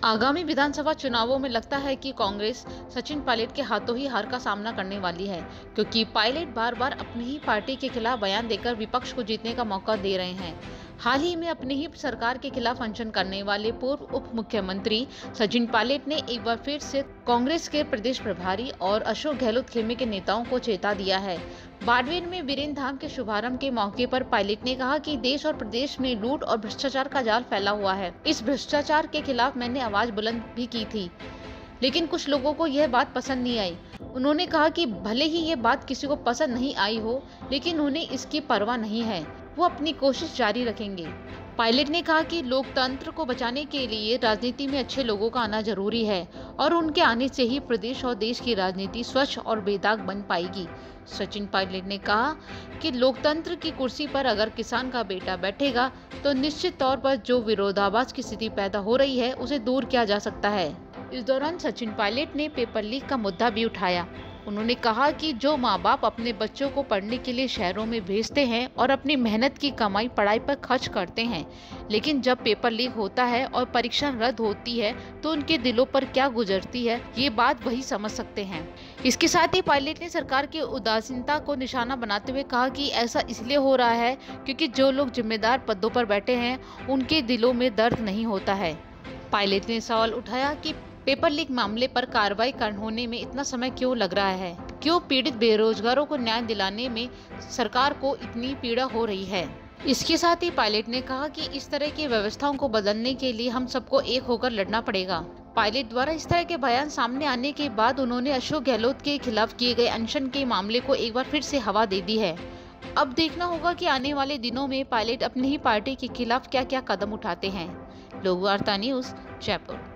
आगामी विधानसभा चुनावों में लगता है कि कांग्रेस सचिन पायलट के हाथों ही हार का सामना करने वाली है, क्योंकि पायलट बार बार अपनी ही पार्टी के खिलाफ बयान देकर विपक्ष को जीतने का मौका दे रहे हैं। हाल ही में अपनी ही सरकार के खिलाफ अनशन करने वाले पूर्व उप मुख्यमंत्री सचिन पायलट ने एक बार फिर से कांग्रेस के प्रदेश प्रभारी और अशोक गहलोत खेमे के नेताओं को चेता दिया है। बाड़मेर में वीरेंद्र धाम के शुभारंभ के मौके पर पायलट ने कहा कि देश और प्रदेश में लूट और भ्रष्टाचार का जाल फैला हुआ है। इस भ्रष्टाचार के खिलाफ मैंने आवाज बुलंद भी की थी, लेकिन कुछ लोगों को यह बात पसंद नहीं आई। उन्होंने कहा कि भले ही ये बात किसी को पसंद नहीं आई हो, लेकिन उन्हें इसकी परवाह नहीं है, वो अपनी कोशिश जारी रखेंगे। पायलट ने कहा कि लोकतंत्र को बचाने के लिए राजनीति में अच्छे लोगों का आना जरूरी है और उनके आने से ही प्रदेश और देश की राजनीति स्वच्छ और बेदाग बन पाएगी। सचिन पायलट ने कहा कि लोकतंत्र की कुर्सी पर अगर किसान का बेटा बैठेगा तो निश्चित तौर पर जो विरोधाभास की स्थिति पैदा हो रही है उसे दूर किया जा सकता है। इस दौरान सचिन पायलट ने पेपर लीक का मुद्दा भी उठाया। उन्होंने कहा कि जो माँ बाप अपने बच्चों को पढ़ने के लिए शहरों में भेजते हैं और अपनी मेहनत की कमाई पढ़ाई पर खर्च करते हैं, लेकिन जब पेपर लीक होता है और परीक्षा रद्द होती है तो उनके दिलों पर क्या गुजरती है, ये बात वही समझ सकते हैं। इसके साथ ही पायलट ने सरकार की उदासीनता को निशाना बनाते हुए कहा कि ऐसा इसलिए हो रहा है क्योंकि जो लोग जिम्मेदार पदों पर बैठे हैं उनके दिलों में दर्द नहीं होता है। पायलट ने सवाल उठाया कि पेपर लीक मामले पर कार्रवाई होने में इतना समय क्यों लग रहा है, क्यों पीड़ित बेरोजगारों को न्याय दिलाने में सरकार को इतनी पीड़ा हो रही है। इसके साथ ही पायलट ने कहा कि इस तरह की व्यवस्थाओं को बदलने के लिए हम सबको एक होकर लड़ना पड़ेगा। पायलट द्वारा इस तरह के बयान सामने आने के बाद उन्होंने अशोक गहलोत के खिलाफ किए गए अनशन के मामले को एक बार फिर से हवा दे दी है। अब देखना होगा कि आने वाले दिनों में पायलट अपनी ही पार्टी के खिलाफ क्या क्या कदम उठाते हैं। लोकवार्ता न्यूज़, जयपुर।